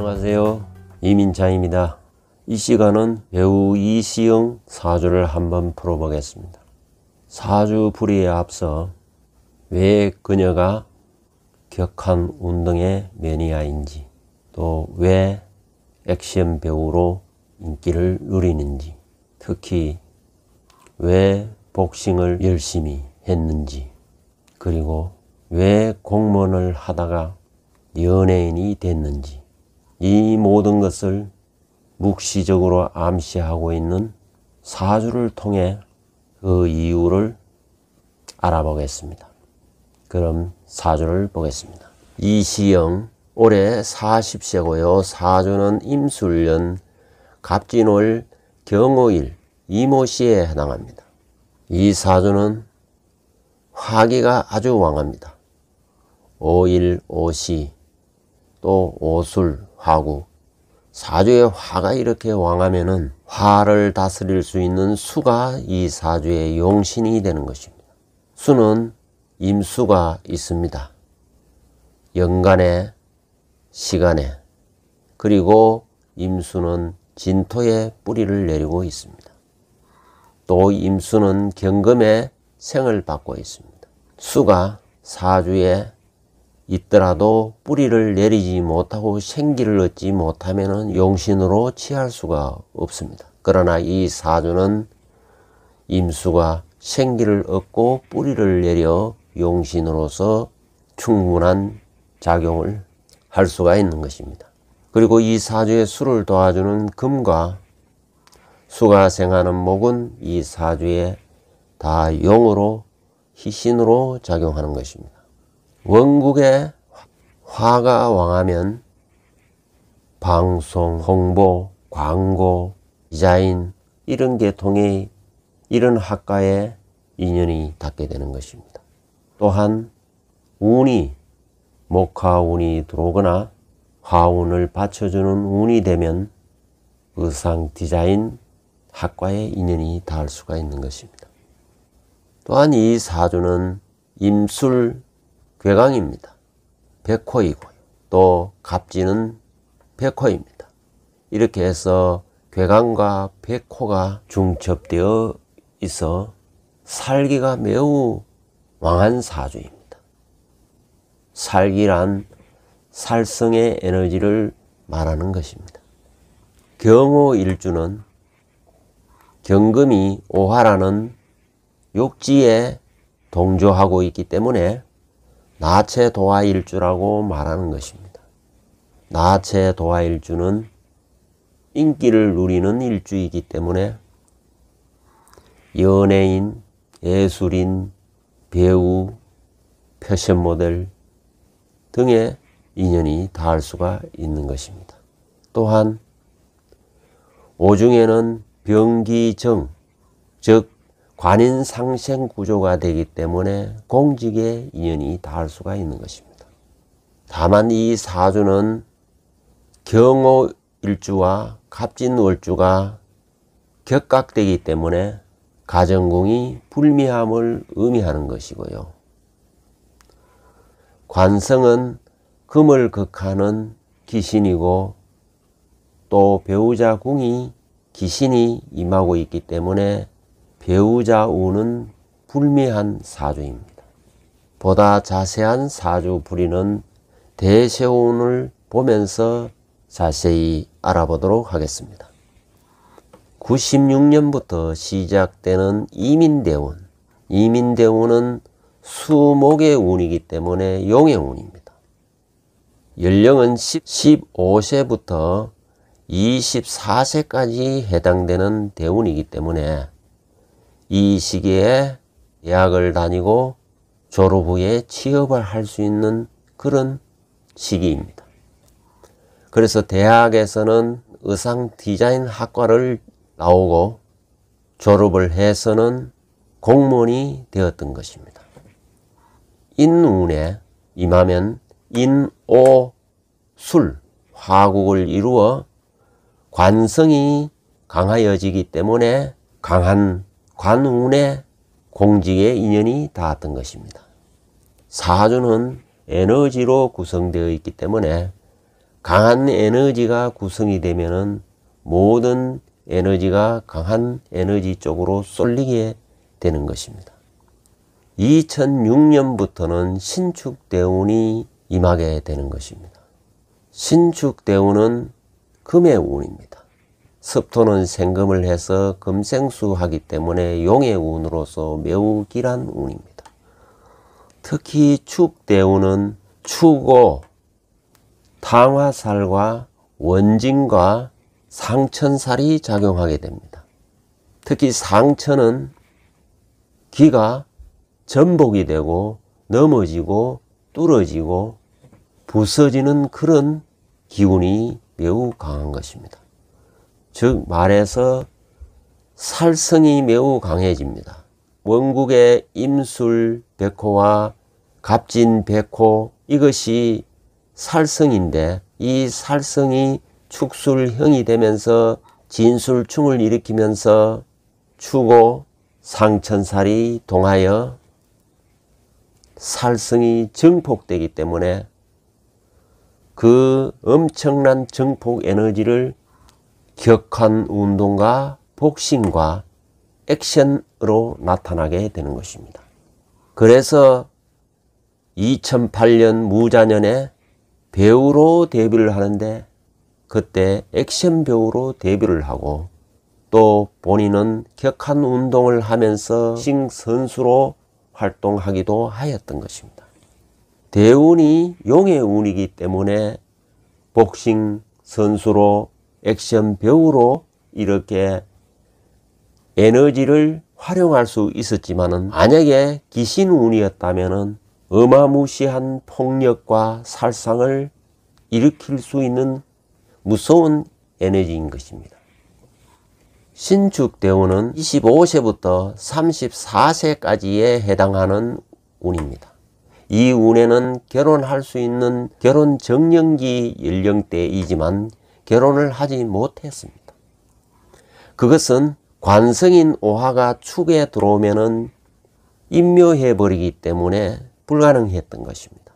안녕하세요, 이민창입니다. 이 시간은 배우 이시영 사주를 한번 풀어보겠습니다. 사주 풀이에 앞서 왜 그녀가 격한 운동의 매니아인지, 또 왜 액션 배우로 인기를 누리는지, 특히 왜 복싱을 열심히 했는지, 그리고 왜 공무원을 하다가 연예인이 됐는지, 이 모든 것을 묵시적으로 암시하고 있는 사주를 통해 그 이유를 알아보겠습니다. 그럼 사주를 보겠습니다. 이시영, 올해 40세고요. 사주는 임술년 갑진월 경오일 이모시에 해당합니다. 이 사주는 화기가 아주 왕합니다. 오일, 오시, 또 오술, 화구. 사주에 화가 이렇게 왕하면은 화를 다스릴 수 있는 수가 이 사주의 용신이 되는 것입니다. 수는 임수가 있습니다. 연간에, 시간에, 그리고 임수는 진토에 뿌리를 내리고 있습니다. 또 임수는 경금에 생을 받고 있습니다. 수가 사주에 있더라도 뿌리를 내리지 못하고 생기를 얻지 못하면 용신으로 취할 수가 없습니다. 그러나 이 사주는 임수가 생기를 얻고 뿌리를 내려 용신으로서 충분한 작용을 할 수가 있는 것입니다. 그리고 이 사주의 수를 도와주는 금과 수가 생하는 목은 이 사주에 다 용으로, 희신으로 작용하는 것입니다. 원국에 화가 왕하면 방송, 홍보, 광고, 디자인 이런 계통의 이런 학과에 인연이 닿게 되는 것입니다. 또한 운이, 목화운이 들어오거나 화운을 받쳐주는 운이 되면 의상, 디자인 학과에 인연이 닿을 수가 있는 것입니다. 또한 이 사주는 임술 괴강입니다. 백호이고요. 또 갑진은 백호입니다. 이렇게 해서 괴강과 백호가 중첩되어 있어 살기가 매우 왕한 사주입니다. 살기란 살성의 에너지를 말하는 것입니다. 경오일주는 경금이 오화라는 욕지에 동조하고 있기 때문에 나체도화일주라고 말하는 것입니다. 나체도화일주는 인기를 누리는 일주이기 때문에 연예인, 예술인, 배우, 패션 모델 등의 인연이 닿을 수가 있는 것입니다. 또한 오중에는 병기정, 즉 관인상생 구조가 되기 때문에 공직에 인연이 닿을 수가 있는 것입니다. 다만 이 사주는 경오일주와 갑진월주가 격각되기 때문에 가정궁이 불미함을 의미하는 것이고요. 관성은 금을 극하는 기신이고 또 배우자 궁이 기신이 임하고 있기 때문에 배우자 운은 불미한 사주입니다. 보다 자세한 사주 풀이는 대세운을 보면서 자세히 알아보도록 하겠습니다. 96년부터 시작되는 이민대운. 이민대운은 수목의 운이기 때문에 용의 운입니다. 연령은 15세부터 24세까지 해당되는 대운이기 때문에 이 시기에 대학을 다니고 졸업 후에 취업을 할 수 있는 그런 시기입니다. 그래서 대학에서는 의상 디자인 학과를 나오고 졸업을 해서는 공무원이 되었던 것입니다. 인운에 임하면 인오술 화국을 이루어 관성이 강하여지기 때문에 강한 관운의 공직의 인연이 닿았던 것입니다. 사주는 에너지로 구성되어 있기 때문에 강한 에너지가 구성이 되면은 모든 에너지가 강한 에너지 쪽으로 쏠리게 되는 것입니다. 2006년부터는 신축대운이 임하게 되는 것입니다. 신축대운은 금의 운입니다. 습토는 생금을 해서 금생수하기 때문에 용의 운으로서 매우 길한 운입니다. 특히 축대운은 축오, 탕화살과 원진과 상천살이 작용하게 됩니다. 특히 상천은 기가 전복이 되고 넘어지고 뚫어지고 부서지는 그런 기운이 매우 강한 것입니다. 즉 말해서 살성이 매우 강해집니다. 원국의 임술 백호와 갑진 백호, 이것이 살성인데 이 살성이 축술형이 되면서 진술충을 일으키면서 축오, 상천살이 동하여 살성이 증폭되기 때문에 그 엄청난 증폭 에너지를 격한 운동과 복싱과 액션으로 나타나게 되는 것입니다. 그래서 2008년 무자년에 배우로 데뷔를 하는데 그때 액션 배우로 데뷔를 하고 또 본인은 격한 운동을 하면서 복싱 선수로 활동하기도 하였던 것입니다. 대운이 용의 운이기 때문에 복싱 선수로 액션 배우로 이렇게 에너지를 활용할 수 있었지만은 만약에 귀신 운이었다면은 어마무시한 폭력과 살상을 일으킬 수 있는 무서운 에너지인 것입니다. 신축대운은 25세부터 34세까지에 해당하는 운입니다. 이 운에는 결혼할 수 있는 결혼 정년기 연령대이지만 결혼을 하지 못했습니다. 그것은 관성인 오화가 축에 들어오면은 인묘해 버리기 때문에 불가능했던 것입니다.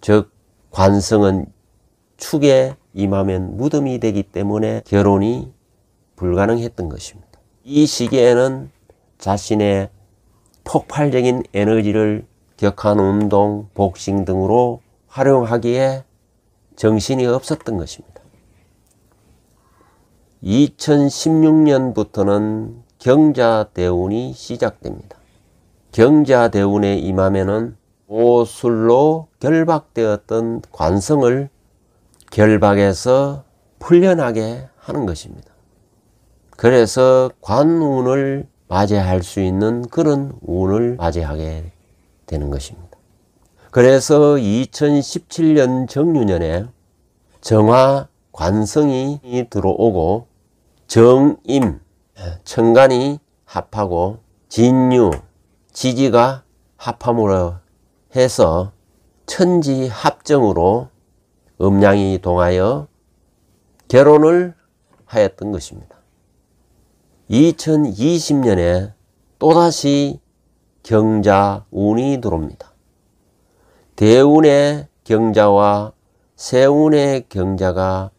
즉 관성은 축에 임하면 무덤이 되기 때문에 결혼이 불가능했던 것입니다. 이 시기에는 자신의 폭발적인 에너지를 격한 운동, 복싱 등으로 활용하기에 정신이 없었던 것입니다. 2016년부터는 경자대운이 시작됩니다. 경자대운에 임하면은 오술로 결박되었던 관성을 결박해서 풀려나게 하는 것입니다. 그래서 관운을 맞이할 수 있는 그런 운을 맞이하게 되는 것입니다. 그래서 2017년 정유년에 정화 관성이 들어오고 정임, 천간이 합하고 진유, 지지가 합함으로 해서 천지 합정으로 음양이 동하여 결혼을 하였던 것입니다. 2020년에 또다시 경자운이 들어옵니다. 대운의 경자와 세운의 경자가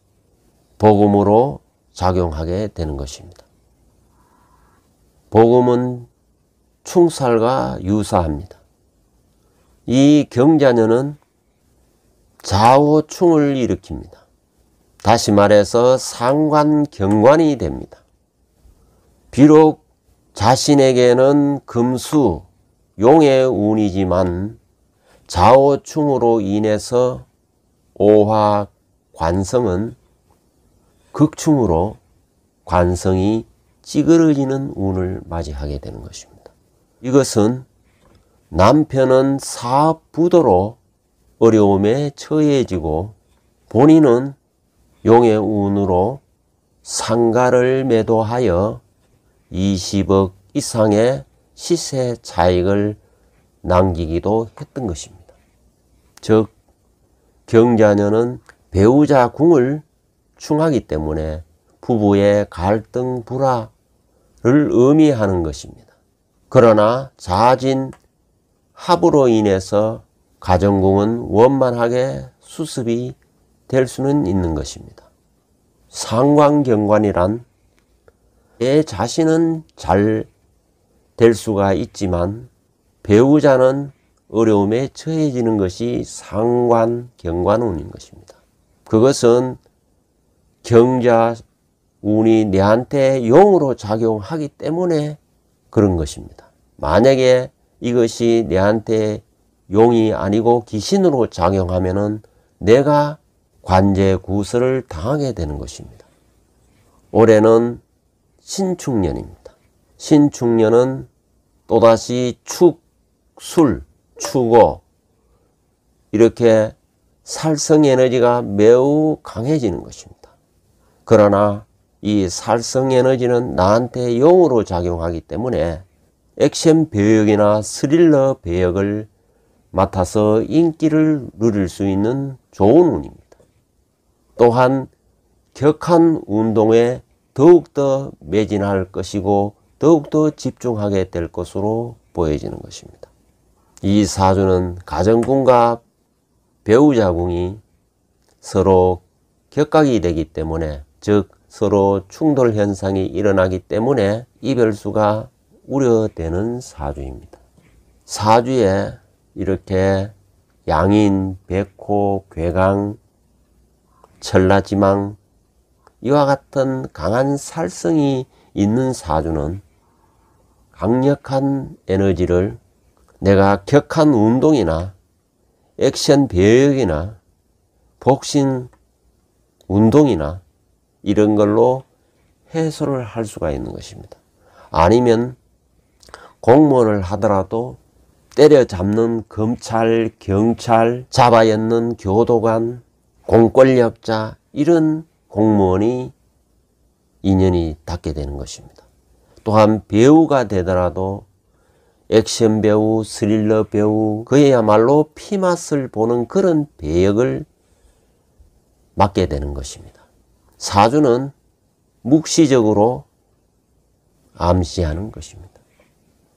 복음으로 작용하게 되는 것입니다. 복음은 충살과 유사합니다. 이 경자년은 좌우충을 일으킵니다. 다시 말해서 상관경관이 됩니다. 비록 자신에게는 금수, 용의 운이지만 좌우충으로 인해서 오화 관성은 극충으로 관성이 찌그러지는 운을 맞이하게 되는 것입니다. 이것은 남편은 사업부도로 어려움에 처해지고 본인은 용의 운으로 상가를 매도하여 20억 이상의 시세 차익을 남기기도 했던 것입니다. 즉 경자년은 배우자 궁을 충하기 때문에 부부의 갈등 불화를 의미하는 것입니다. 그러나 자진 합으로 인해서 가정궁은 원만하게 수습이 될 수는 있는 것입니다. 상관경관이란 내 자신은 잘 될 수가 있지만 배우자는 어려움에 처해지는 것이 상관경관운인 것입니다. 그것은 경자 운이 내한테 용으로 작용하기 때문에 그런 것입니다. 만약에 이것이 내한테 용이 아니고 귀신으로 작용하면은 내가 관제구설을 당하게 되는 것입니다. 올해는 신축년입니다. 신축년은 또다시 축, 술, 추고 이렇게 살성 에너지가 매우 강해지는 것입니다. 그러나 이 살성 에너지는 나한테 용으로 작용하기 때문에 액션 배역이나 스릴러 배역을 맡아서 인기를 누릴 수 있는 좋은 운입니다. 또한 격한 운동에 더욱더 매진할 것이고 더욱더 집중하게 될 것으로 보여지는 것입니다. 이 사주는 가정궁과 배우자궁이 서로 격각이 되기 때문에, 즉 서로 충돌 현상이 일어나기 때문에 이별수가 우려되는 사주입니다. 사주에 이렇게 양인, 백호, 괴강, 천라지망 이와 같은 강한 살성이 있는 사주는 강력한 에너지를 내가 격한 운동이나 액션 배역이나 복싱 운동이나 이런 걸로 해소를 할 수가 있는 것입니다. 아니면 공무원을 하더라도 때려잡는 검찰, 경찰, 잡아였는 교도관, 공권력자 이런 공무원이 인연이 닿게 되는 것입니다. 또한 배우가 되더라도 액션 배우, 스릴러 배우, 그야말로 피맛을 보는 그런 배역을 맡게 되는 것입니다. 사주는 묵시적으로 암시하는 것입니다.